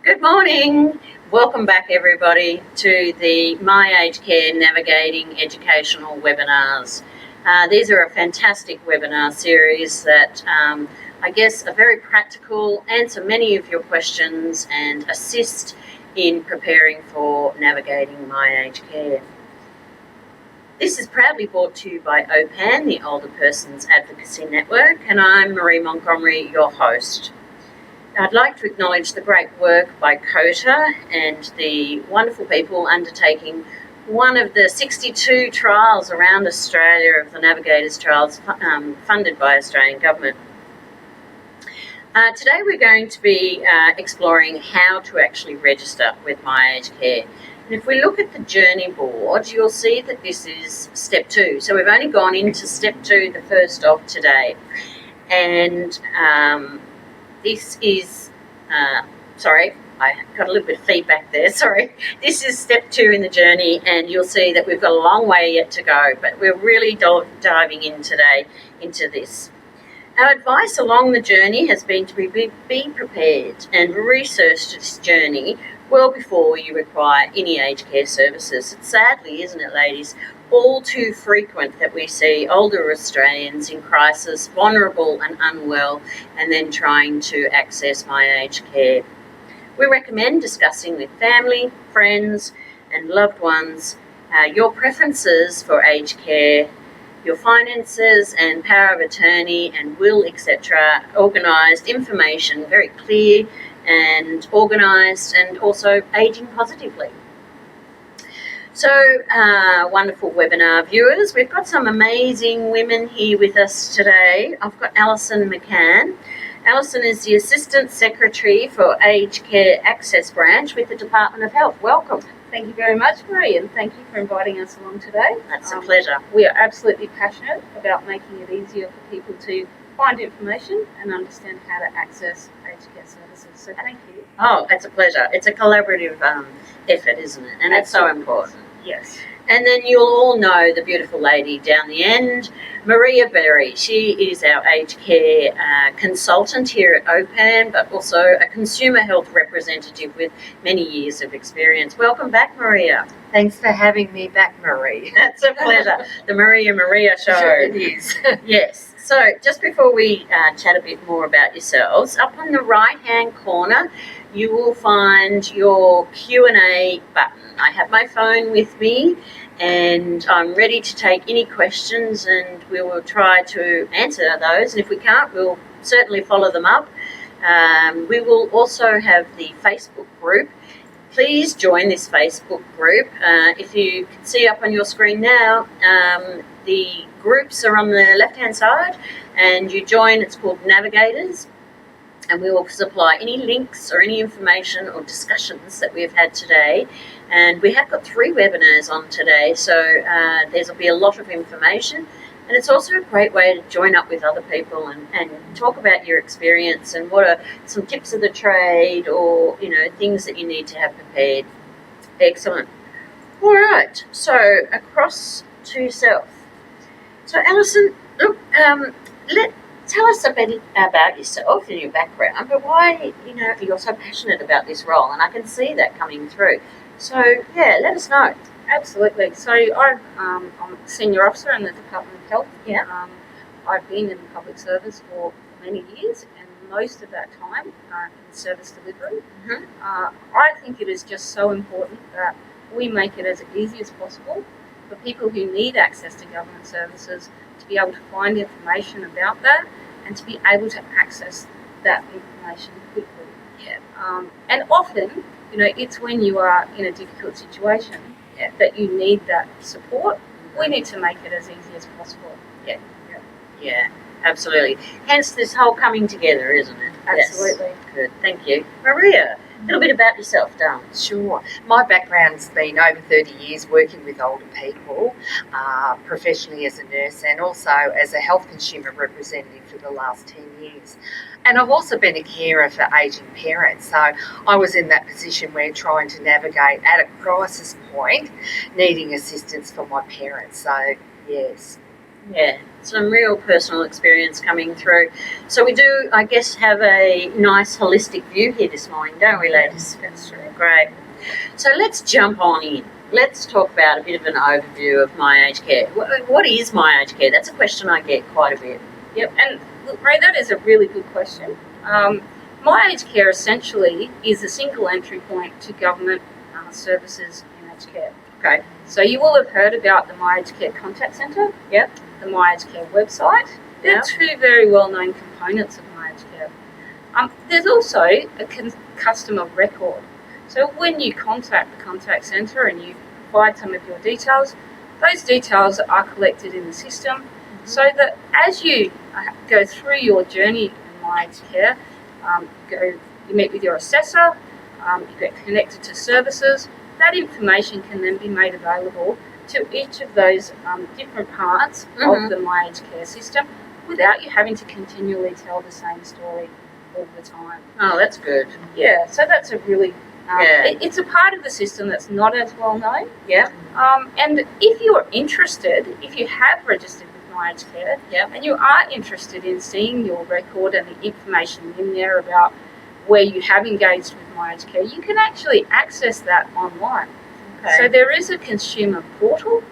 Good morning. Welcome back, everybody, to the My Aged Care Navigating Educational Webinars. These are a fantastic webinar series that I guess are very practical, answer many of your questions and assist in preparing for navigating My Aged Care. This is proudly brought to you by OPAN, the Older Persons Advocacy Network, and I'm Marie Montgomery, your host. I'd like to acknowledge the great work by COTA and the wonderful people undertaking one of the 62 trials around Australia of the Navigators Trials funded by Australian Government. Today we're going to be exploring how to actually register with My Aged Care. And if we look at the journey board, you'll see that this is step 2. So we've only gone into step 2, the first of today. And this is, sorry, I got a little bit of feedback there, sorry. This is step 2 in the journey, and you'll see that we've got a long way yet to go, but we're really diving in today into this. Our advice along the journey has been to be prepared and research this journey well before you require any aged care services. It's sadly, isn't it, ladies, all too frequent that we see older Australians in crisis, vulnerable and unwell, and then trying to access My Aged Care. We recommend discussing with family, friends and loved ones your preferences for aged care, your finances and power of attorney and will, etc., organised information, very clear and organised, and also ageing positively. So, wonderful webinar viewers, we've got some amazing women here with us today. I've got Alison McCann. Alison is the Assistant Secretary for Aged Care Access Branch with the Department of Health. Welcome. Thank you very much, Marie, and thank you for inviting us along today. That's a pleasure. We are absolutely passionate about making it easier for people to find information and understand how to access aged care services. So thank you. Oh, it's a pleasure. It's a collaborative effort, isn't it? And it's so important. Yes. And then you'll all know the beautiful lady down the end, Maria Berry. She is our aged care consultant here at OPAN, but also a consumer health representative with many years of experience. Welcome back, Maria. Thanks for having me back, Marie. That's a pleasure. The Maria show. Sure it is. Yes. So just before we chat a bit more about yourselves, up on the right-hand corner, you will find your Q&A button. I have my phone with me and I'm ready to take any questions, and we will try to answer those. And if we can't, we'll certainly follow them up. We will also have the Facebook group. Please join this Facebook group. If you can see up on your screen now, the groups are on the left-hand side, and you join. It's called Navigators, and we will supply any links or any information or discussions that we've had today. And we have got 3 webinars on today, so there'll be a lot of information. And it's also a great way to join up with other people and talk about your experience and what are some tips of the trade, or, you know, things that you need to have prepared. Excellent. All right, so across to yourself. So Alison, look, tell us a bit about yourself and your background, but why, you know, you're so passionate about this role, and I can see that coming through. So, yeah, let us know. Absolutely. So I'm a senior officer in the Department of Health. Yeah. I've been in the public service for many years, and most of that time in service delivery. Mm-hmm. I think it is just so important that we make it as easy as possible for people who need access to government services to be able to find information about that and to be able to access that information quickly. Yeah. And often, you know, it's when you are in a difficult situation that you need that support. We need to make it as easy as possible. Yeah, absolutely. Hence this whole coming together, isn't it? Absolutely. Yes. Good, thank you. Maria, a little bit about yourself, darling. Sure. My background's been over 30 years working with older people, professionally as a nurse and also as a health consumer representative for the last 10 years. And I've also been a carer for ageing parents, so I was in that position where trying to navigate at a crisis point, needing assistance for my parents. So, yes. Yeah, some real personal experience coming through. So we do, I guess, have a nice holistic view here this morning, don't we, ladies? That's true. Great. So let's jump on in. Let's talk about a bit of an overview of my aged care. What is my aged care? That's a question I get quite a bit. Yep, and look, Ray, that is a really good question. My aged care essentially is a single entry point to government services in aged care. Okay. So you will have heard about the My Aged Care Contact Centre. Yep. The My Aged Care website. They're Yep. two very well-known components of My Aged Care. There's also a customer record. So when you contact the contact centre and you provide some of your details, those details are collected in the system, so that as you go through your journey in My Aged Care, you meet with your assessor, you get connected to services. That information can then be made available to each of those different parts of the My Aged Care system without you having to continually tell the same story all the time. Oh, that's good. Yeah, so that's a really Yeah. it's a part of the system that's not as well known. Yep. And if you're interested, if you have registered with My Aged Care, Yep. and you are interested in seeing your record and the information in there about where you have engaged with My Aged Care, you can actually access that online. Okay. So there is a consumer portal.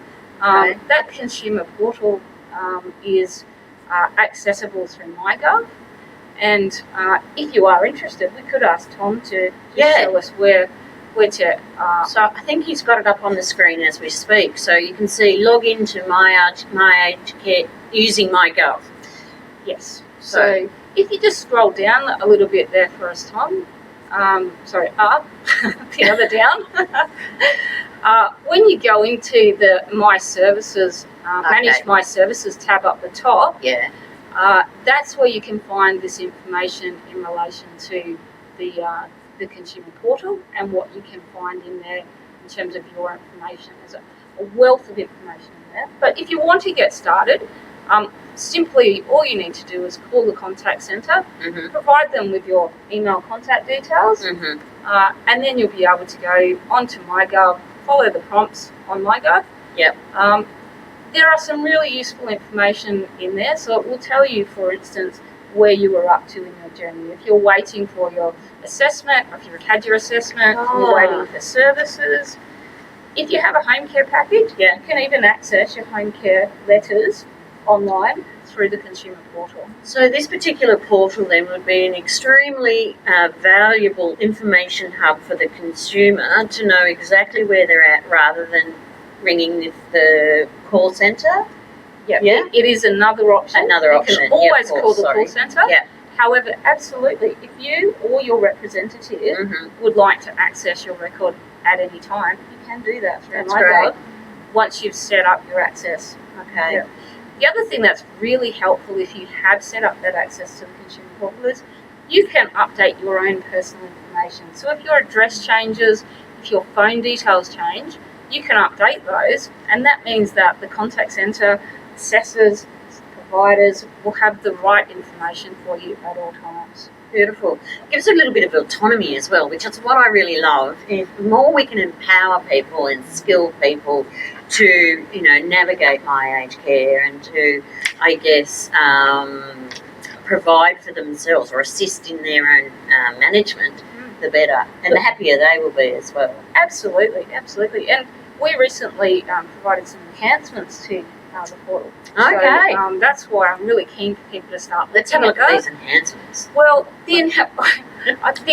Okay. That consumer portal is accessible through MyGov. And if you are interested, we could ask Tom to show us where to. So I think he's got it up on the screen as we speak. So you can see log into My Aged Care using MyGov. Yes. So if you just scroll down a little bit there for us, Tom. Sorry, up, the other down. When you go into the My Services, Manage My Services tab up the top, Yeah. that's where you can find this information in relation to the consumer portal and what you can find in there in terms of your information. There's a wealth of information in there. But if you want to get started, simply all you need to do is call the contact centre, provide them with your email contact details, and then you'll be able to go onto MyGov, follow the prompts on MyGov. Yep. There are some really useful information in there. So it will tell you, for instance, where you were up to in your journey. If you're waiting for your assessment, or if you've had your assessment, you're waiting for services. If you have a home care package, you can even access your home care letters online through the consumer portal. So this particular portal then would be an extremely valuable information hub for the consumer to know exactly where they're at rather than ringing the call centre. Yeah. It is another option. You can always call the call centre. Yeah. However, absolutely, if you or your representative would like to access your record at any time, you can do that through MyGov once you've set up your access. Okay. Yeah. The other thing that's really helpful if you have set up that access to the consumer portal is you can update your own personal information. So if your address changes, if your phone details change, you can update those, and that means that the contact centre, assessors, providers will have the right information for you at all times. Beautiful. Gives a little bit of autonomy as well, which is what I really love. If more we can empower people and skill people to, navigate My Aged Care and to, I guess, provide for themselves or assist in their own management, the better, and the happier they will be as well. Absolutely. And we recently provided some enhancements to the portal. Okay. So, that's why I'm really keen for people to start. Let's have a look at these enhancements. Well, the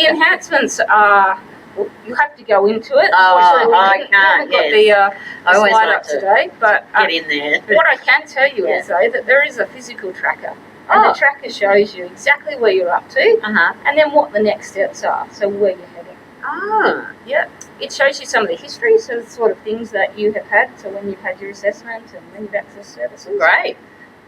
enhancements are. Well, you have to go into it. I can't. We haven't got the slide up today, but get in there. What I can tell you is though that there is a physical tracker, and the tracker shows you exactly where you're up to, and then what the next steps are. So where you're heading. Yeah. It shows you some of the history, so the sort of things that you have had. So when you've had your assessment and when you've accessed services. Great.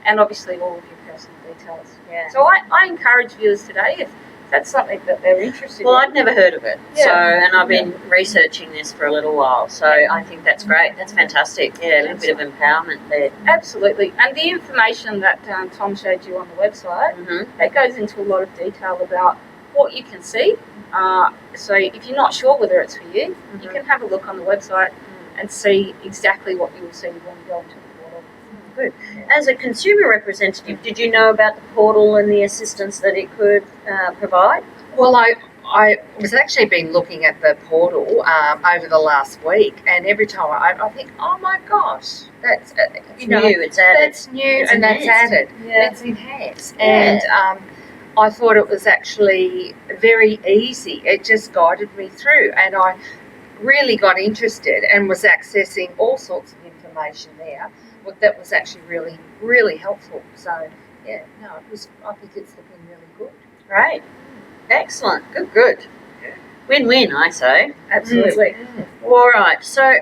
And obviously all of your personal details. Yeah. So I encourage viewers today, if that's something that they're interested in. Well, I'd never heard of it. Yeah. So, and I've been researching this for a little while. So I think that's great. That's fantastic. Yeah, a little bit of empowerment there. Absolutely. And the information that Tom showed you on the website, that goes into a lot of detail about what you can see. So if you're not sure whether it's for you, you can have a look on the website and see exactly what you will see when you go into the portal. good. As a consumer representative, did you know about the portal and the assistance that it could provide? Well, I was actually been looking at the portal over the last week, and every time I think, oh my gosh, that's It's new, it's added. that's new, It's and enhanced. that's added. Yeah. It's enhanced, Yeah. and I thought it was actually very easy. It just guided me through, and I really got interested and was accessing all sorts of information there. Well, that was actually really, really helpful. So yeah, no, it was. I think it's looking really good. Great. Excellent. Good. Win-win, I say. Absolutely. All right. So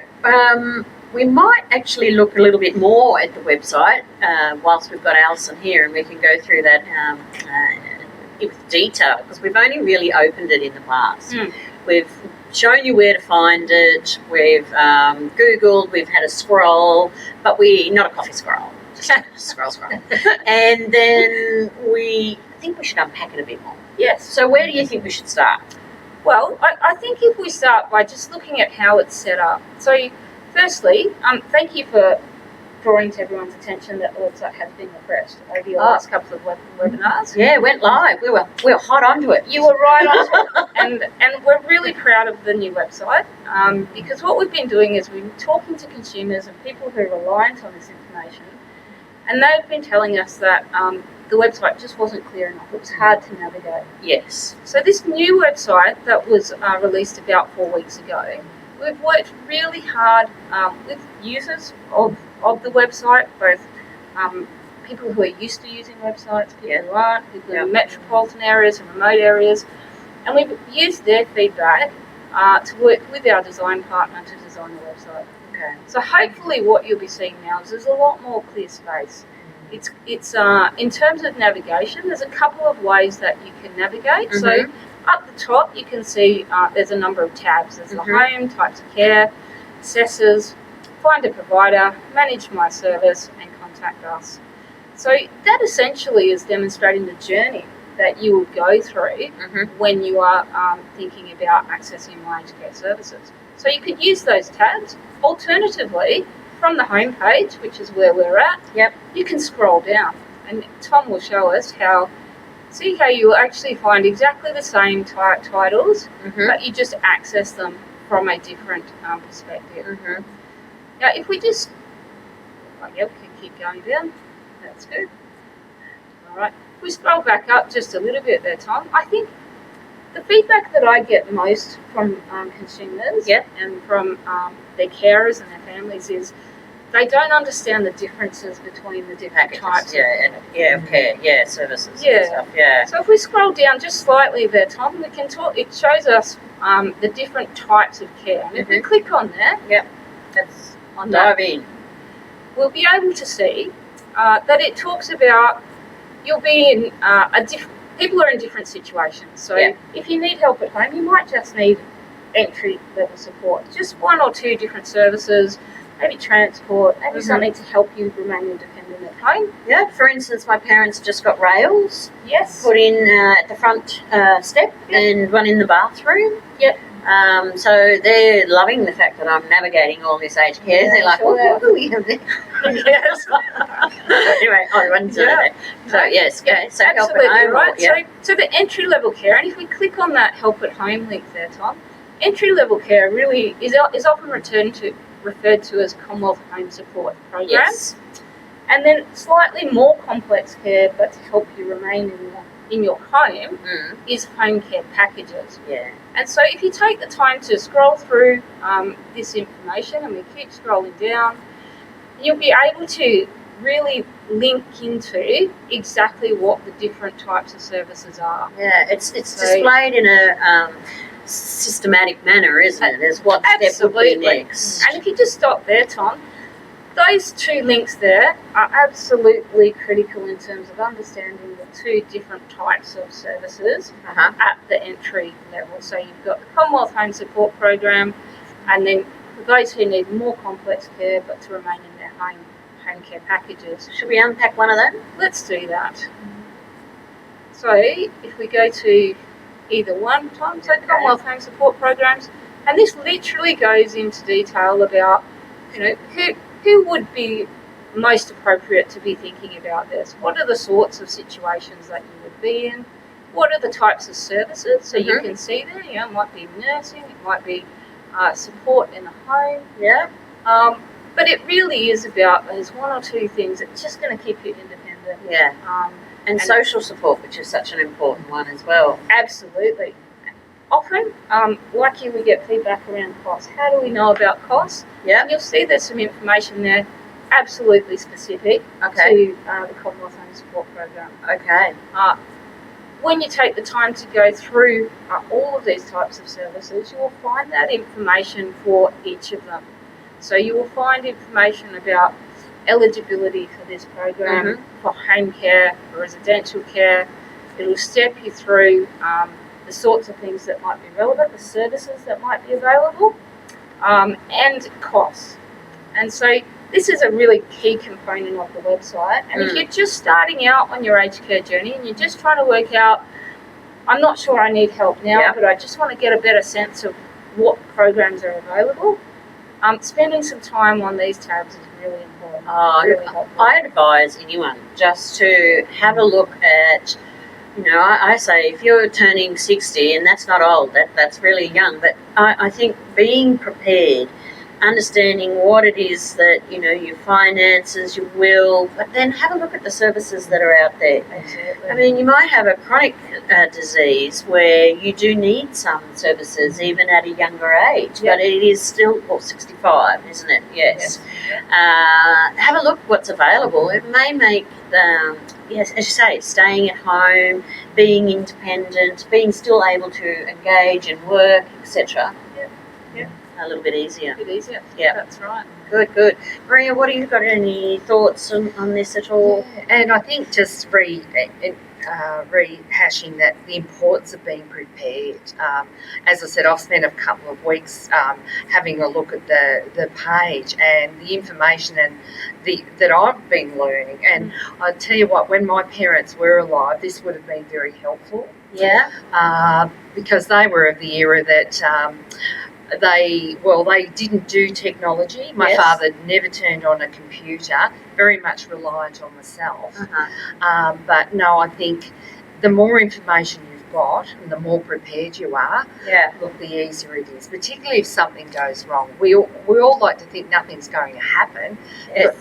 we might actually look a little bit more at the website whilst we've got Alison here, and we can go through that with detail, because we've only really opened it in the past. We've shown you where to find it. We've Googled. We've had a scroll, but not a coffee scroll. Just scroll. And then I think we should unpack it a bit more. Yes. So where do you think we should start? Well, I think if we start by just looking at how it's set up. So, firstly, thank you for drawing to everyone's attention that the website has been refreshed over your last couple of webinars. Yeah, it went live. We were hot onto it. You were right on it. And we're really proud of the new website because what we've been doing is we've been talking to consumers and people who are reliant on this information, and they've been telling us that the website just wasn't clear enough. It was hard to navigate. Yes. So this new website that was released about 4 weeks ago, we've worked really hard with users of the website, both people who are used to using websites, people who aren't, people in metropolitan areas and remote areas, and we've used their feedback to work with our design partner to design the website. Okay. So hopefully what you'll be seeing now is there's a lot more clear space. It's in terms of navigation, there's a couple of ways that you can navigate. Mm-hmm. So up the top, you can see there's a number of tabs. There's the home, types of care, assessors, find a provider, manage my service, and contact us. So that essentially is demonstrating the journey that you will go through when you are thinking about accessing my aged care services. So you could use those tabs. Alternatively, from the home page, which is where we're at, you can scroll down, and Tom will show us how you will actually find exactly the same titles, but you just access them from a different perspective. Now, if we just, we can keep going down. That's good. All right. If we scroll back up just a little bit there, Tom, I think the feedback that I get most from consumers and from their carers and their families is they don't understand the differences between the different types of care, services and stuff, So if we scroll down just slightly there, Tom, we can talk. It shows us the different types of care. And if we click on there, that's on dive in. We'll be able to see that it talks about you'll be in people are in different situations. So if you need help at home, you might just need entry level support. Just one or two different services. Maybe transport, maybe something to help you remain independent at home. Yeah, for instance, my parents just got rails put in at the front step and one in the bathroom. So they're loving the fact that I'm navigating all this aged care. They're like, what do we have there? Anyway, I went to that. So, yes, so help at home. Right. So the entry-level care, and if we click on that help at home link there, Tom, entry-level care really is often referred to as Commonwealth Home Support Program. Yes. And then slightly more complex care, but to help you remain in your home, is home care packages. Yeah. And so if you take the time to scroll through this information, and we keep scrolling down, you'll be able to really link into exactly what the different types of services are. Yeah, it's displayed in a systematic manner, isn't it? As what step would be next. And if you just stop there, Tom, those two links there are absolutely critical in terms of understanding the two different types of services at the entry level. So you've got the Commonwealth Home Support Program, and then for those who need more complex care but to remain in their home care packages. Should we unpack one of them? Let's do that. So if we go to either one, Tom, so Commonwealth Home Support Programs, and this literally goes into detail about, who would be most appropriate to be thinking about this. What are the sorts of situations that you would be in? What are the types of services? So you can see there, it might be nursing, it might be support in the home. Yeah. But it really is about those one or two things that's just going to keep you independent. Yeah. And social support, which is such an important one as well. Absolutely. Often, like you, we get feedback around costs. How do we know about costs? Yeah. And you'll see there's some information there absolutely specific to the Commonwealth Home Support Program. Okay. When you take the time to go through all of these types of services, you will find that information for each of them. So you will find information about eligibility for this program, for home care, for residential care. It will step you through the sorts of things that might be relevant, the services that might be available, and costs. And so this is a really key component of the website. And if you're just starting out on your aged care journey and you're just trying to work out, I'm not sure I need help now, but I just want to get a better sense of what programs are available, spending some time on these tabs is really important. Really helpful. I advise anyone just to have a look at, I say if you're turning 60, and that's not old, that's really young, but I think being prepared, understanding what it is that, your finances, your will, but then have a look at the services that are out there. Absolutely. I mean, you might have a chronic disease where you do need some services even at a younger age, but it is still, 65, isn't it? Yes. Have a look what's available. It may make, as you say, staying at home, being independent, being still able to engage and work, etc. A little bit easier. Yeah, that's right. Good. Maria, what have you got? Any thoughts on this at all? Yeah, and I think just rehashing that the importance of being prepared. As I said, I've spent a couple of weeks having a look at the page and the information and that I've been learning. And I tell you what, when my parents were alive, this would have been very helpful. Yeah. Because they were of the era that. They didn't do technology. My father never turned on a computer, very much reliant on myself. But no, I think the more information you've got and the more prepared you are, look, the easier it is, particularly if something goes wrong. We all like to think nothing's going to happen,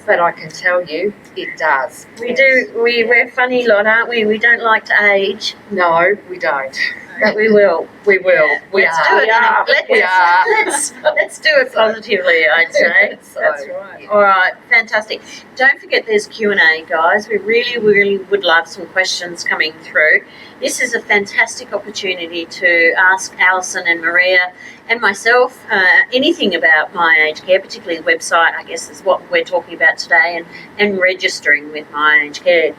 but I can tell you it does. We do. We're a funny lot, aren't we? We don't like to age. No, we don't. But we will. We will. Let's do it. Let's do it positively, I'd say. That's right. All right, fantastic. Don't forget there's Q&A, guys. We really, really would love some questions coming through. This is a fantastic opportunity to ask Alison and Maria and myself anything about My Aged Care, particularly the website, I guess is what we're talking about today, and registering with My Aged Care.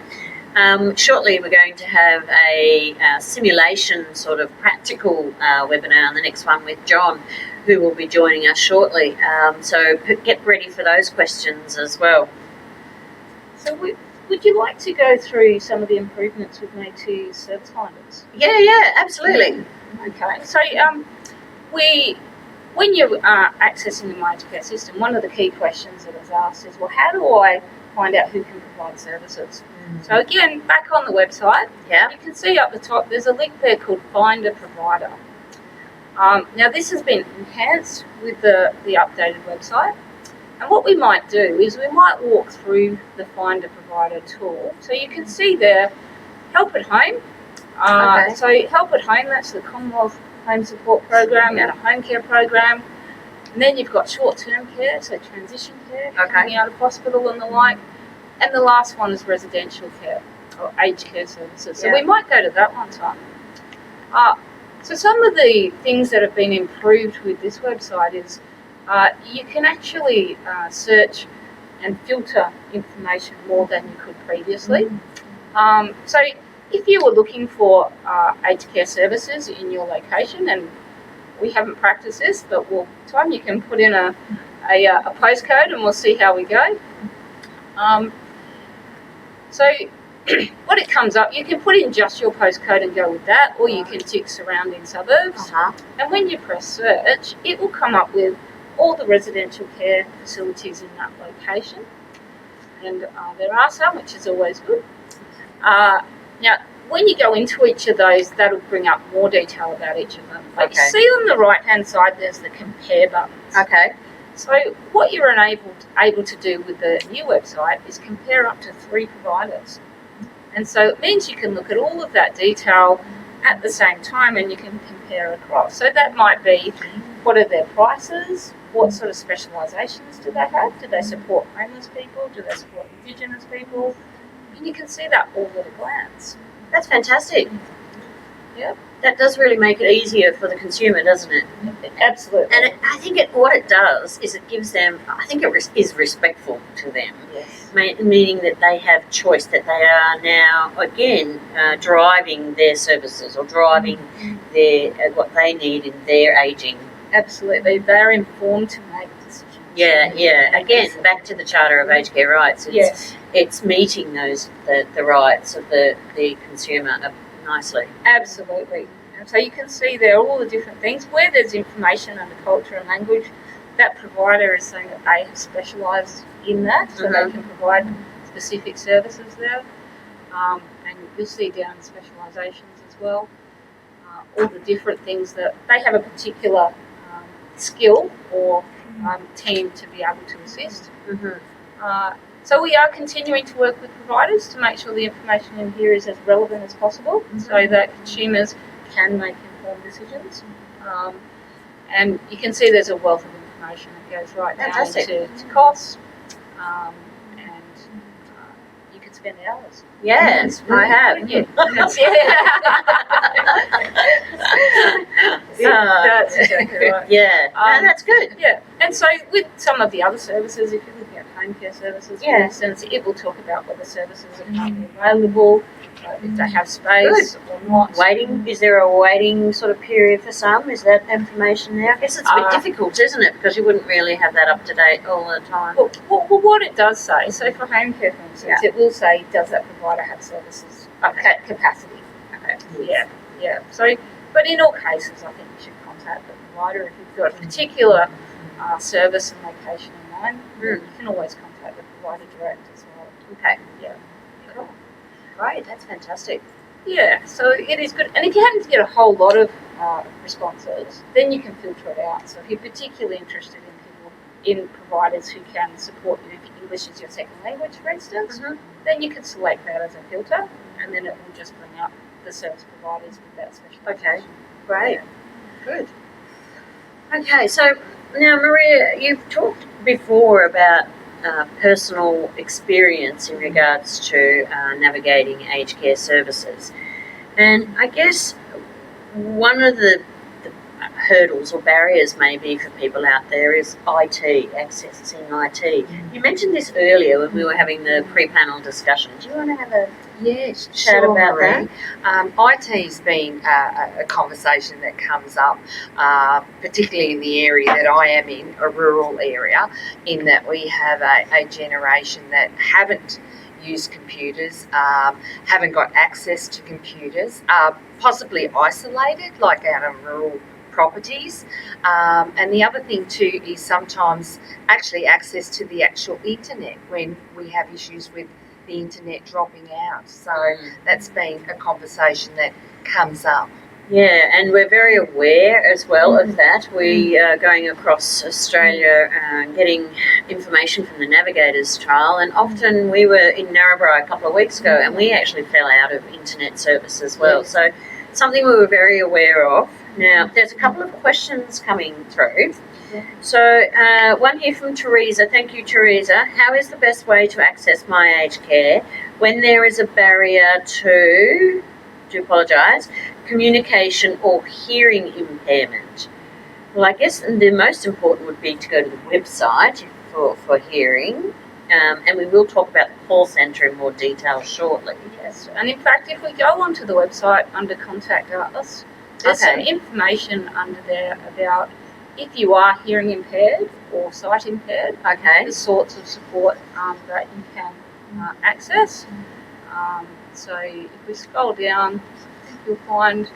Shortly we're going to have a simulation sort of practical webinar, and the next one with John, who will be joining us shortly. So get ready for those questions as well. So would you like to go through some of the improvements we've made to service finders? Yeah, absolutely. Okay, so when you're accessing the My Aged Care system, one of the key questions that is asked is, well, how do I find out who can provide services? So again, back on the website, you can see up the top there's a link there called Find a Provider. Now this has been enhanced with the updated website, and what we might do is we might walk through the Find a Provider tool. So you can see there, Help at Home. So Help at Home, that's the Commonwealth Home Support Program and a home care program. And then you've got short-term care, so transition care, coming out of hospital and the like. And the last one is residential care or aged care services. So we might go to that one time. So some of the things that have been improved with this website is you can actually search and filter information more than you could previously. So if you were looking for aged care services in your location, and we haven't practiced this, but you can put in a postcode and we'll see how we go. So what it comes up, you can put in just your postcode and go with that, or you can tick surrounding suburbs. And when you press search, it will come up with all the residential care facilities in that location. and there are some, which is always good. Now, when you go into each of those, that'll bring up more detail about each of them. But you see on the right-hand side, there's the compare buttons. Okay. So what you're able to do with the new website is compare up to 3 providers. And so it means you can look at all of that detail at the same time and you can compare across. So that might be, what are their prices? What sort of specialisations do they have? Do they support homeless people? Do they support Indigenous people? And you can see that all at a glance. That's fantastic. Yep. That does really make it easier for the consumer, doesn't it? Absolutely. And I think what it does is it gives them, I think it is respectful to them. Yes. Meaning that they have choice, that they are now, again, driving their services or driving what they need in their ageing. Absolutely. They're informed to make decisions. Yeah. Again, back to the Charter of Aged Care Rights. It's meeting the rights of the consumer nicely. Absolutely. And so you can see there all the different things. Where there's information under culture and language, that provider is saying that they have specialised in that, so they can provide specific services there. And you'll see down specialisations as well, all the different things that they have a particular skill or team to be able to assist. So we are continuing to work with providers to make sure the information in here is as relevant as possible so that consumers can make informed decisions. And you can see there's a wealth of information that goes right down into costs, and you could spend hours. Yes, I have. That's exactly right. Yeah, that's good. Yeah, and so with some of the other services, if you're looking at home care services, for instance, it will talk about whether services are currently available, if they have space or not. Waiting, is there a waiting sort of period for some? Is that information there? I guess it's a bit difficult, isn't it? Because you wouldn't really have that up to date all the time. Well, what it does say, so for home care, for instance, it will say, does that provider have services capacity? Okay. Yeah. So, but in all cases, I think you should contact the provider if you've got a particular service and location in mind. You can always contact the provider direct as well. Okay. Yeah. Cool. Great. That's fantastic. Yeah. So it is good. And if you happen to get a whole lot of responses, then you can filter it out. So if you're particularly interested in providers who can support you if English is your second language, for instance, then you can select that as a filter, and then it will just bring up the service providers with that specialisation. Okay, great. Good. Okay, so now, Maria, you've talked before about personal experience in regards to navigating aged care services. And I guess one of the hurdles or barriers maybe for people out there is IT, accessing IT. You mentioned this earlier when we were having the pre-panel discussion. Do you want to have a chat about that? IT's been a conversation that comes up, particularly in the area that I am in, a rural area, in that we have a generation that haven't used computers, haven't got access to computers, possibly isolated, like out in rural properties. And the other thing too is sometimes actually access to the actual internet when we have issues with the internet dropping out. So that's been a conversation that comes up. Yeah, and we're very aware as well of that. We are going across Australia getting information from the Navigators trial, and often we were in Narrabri a couple of weeks ago and we actually fell out of internet service as well. So something we were very aware of. Now, there's a couple of questions coming through. So one here from Teresa. Thank you, Teresa. How is the best way to access my aged care when there is a barrier to, communication or hearing impairment? Well, I guess the most important would be to go to the website for hearing, and we will talk about the call centre in more detail shortly. Yes, and in fact, if we go onto the website under Contact Us, there's some information under there about if you are hearing impaired or sight impaired, the sorts of support that you can access. So if we scroll down, I think you'll find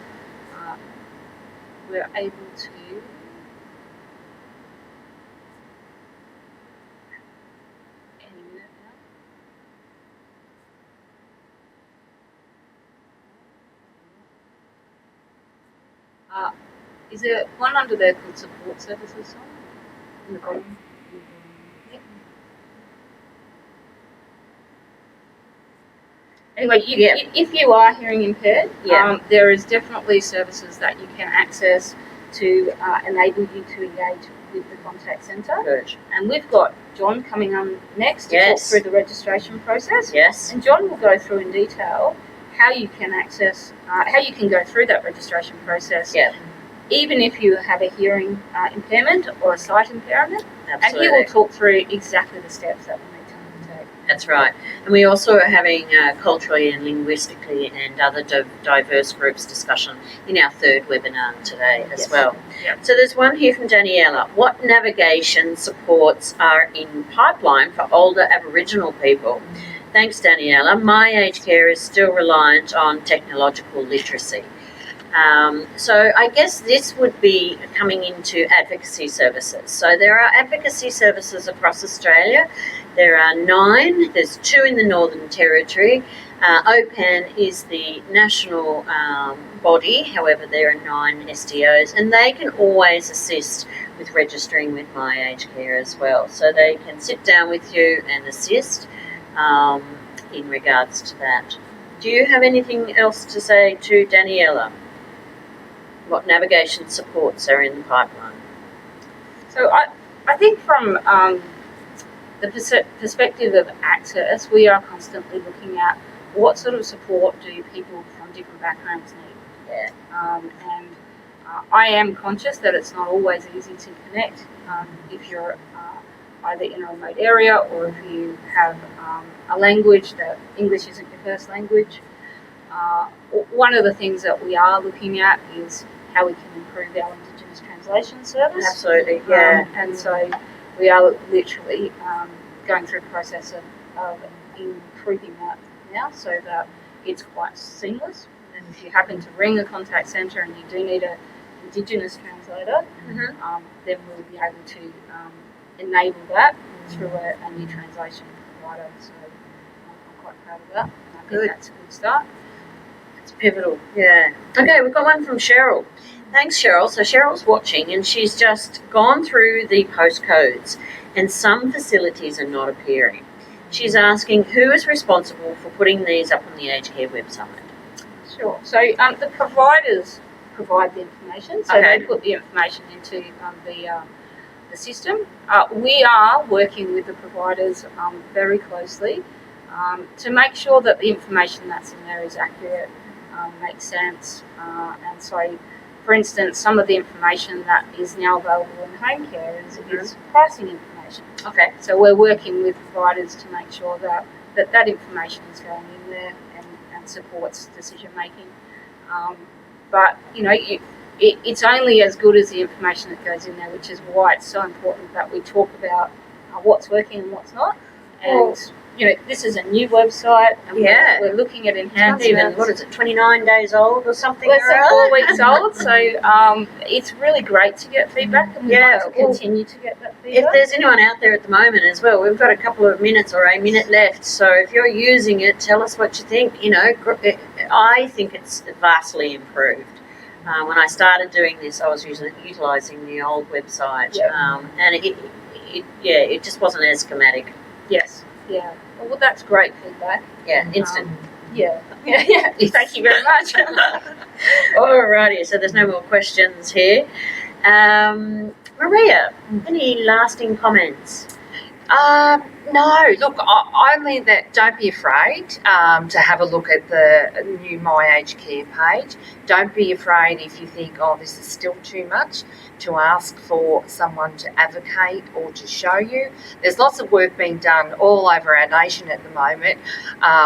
we're able to any minute now. Is there one under there called support services? In the bottom. Yep. Anyway, if you are hearing impaired, there is definitely services that you can access to enable you to engage with the contact centre. Good. And we've got John coming on next to talk through the registration process. Yes. And John will go through in detail how you can access, how you can go through that registration process. Yeah. Even if you have a hearing impairment or a sight impairment. Absolutely. And he will talk through exactly the steps that we need to undertake. That's right. And we also are having culturally and linguistically and other diverse groups discussion in our third webinar today as well. Yep. So there's one here from Daniela. What navigation supports are in pipeline for older Aboriginal people? Thanks, Daniela. My aged care is still reliant on technological literacy. So I guess this would be coming into advocacy services. So there are advocacy services across Australia. There are 9. There's 2 in the Northern Territory. OPAN is the national body. However, there are 9 SDOs, and they can always assist with registering with My Aged Care as well. So they can sit down with you and assist in regards to that. Do you have anything else to say to Daniela? What navigation supports are in the pipeline? So I think from the perspective of access, we are constantly looking at what sort of support do people from different backgrounds need. Yeah. And I am conscious that it's not always easy to connect if you're either in a remote area or if you have a language that English isn't your first language. One of the things that we are looking at is how we can improve our Indigenous translation service. Absolutely, yeah. And so we are literally going through the process of improving that now so that it's quite seamless. And if you happen to ring a contact centre and you do need an Indigenous translator, then we'll be able to enable that through a new translation provider. So I'm quite proud of that. I think that's a good start. It's pivotal, yeah. Okay, we've got one from Cheryl. Thanks, Cheryl. So Cheryl's watching and she's just gone through the postcodes and some facilities are not appearing. She's asking who is responsible for putting these up on the aged care website. Sure. So the providers provide the information, so they put the information into the system. We are working with the providers very closely to make sure that the information that's in there is accurate, makes sense, and so, for instance, some of the information that is now available in home care is pricing information. Okay. So we're working with providers to make sure that information is going in there and supports decision making. But you know, it's only as good as the information that goes in there, which is why it's so important that we talk about what's working and what's not. And you know, this is a new website, and we're looking at enhancements. Even, what is it, 29 days old or something? Less than 4 weeks old, so it's really great to get feedback, and we want to continue to get that feedback. If there's anyone out there at the moment as well, we've got a couple of minutes or a minute left, so if you're using it, tell us what you think. You know, I think it's vastly improved. When I started doing this, I was utilising the old website, and it just wasn't as schematic. Yes. Yeah. Well, that's great feedback. Yeah, instant. Yeah. Thank you very much. Alrighty, so there's no more questions here. Maria, any lasting comments? No, look, only that don't be afraid to have a look at the new My Aged Care page. Don't be afraid if you think, oh, this is still too much, to ask for someone to advocate or to show you. There's lots of work being done all over our nation at the moment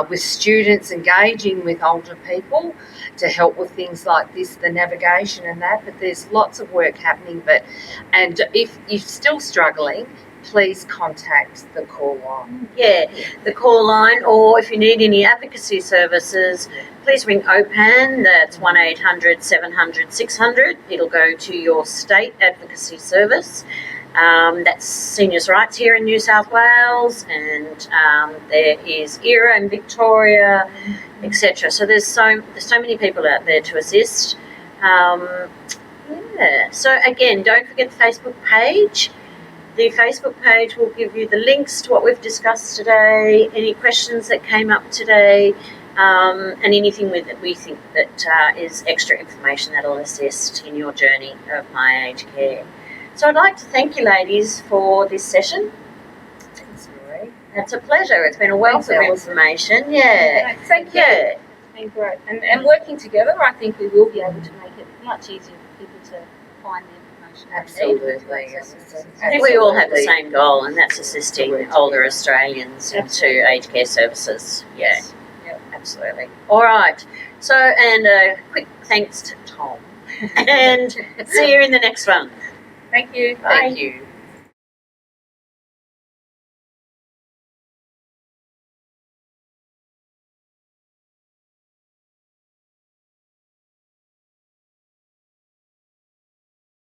with students engaging with older people to help with things like this, the navigation and that, but there's lots of work happening. And if you're still struggling, please contact the call line. Yeah, the call line, or if you need any advocacy services, please ring OPAN. That's 1-800-700-600. It'll go to your state advocacy service. That's Seniors' Rights here in New South Wales, and there is ERA in Victoria, etc. So there's so many people out there to assist. Yeah. So again, don't forget the Facebook page. The Facebook page will give you the links to what we've discussed today, any questions that came up today, and anything that we think that is extra information that will assist in your journey of my aged care. So I'd like to thank you, ladies, for this session. Thanks, Marie. It's a pleasure. It's been a wealth of information. Yeah. Thank you. Yeah. It's been great. And working together, I think we will be able to make it much easier for people to find the information. Absolutely. I think we all have the same goal, and that's assisting older Australians into aged care services. Yeah. Yep. Absolutely. All right. So, and a quick thanks to Tom. And see you in the next one. Thank you. Bye. Thank you.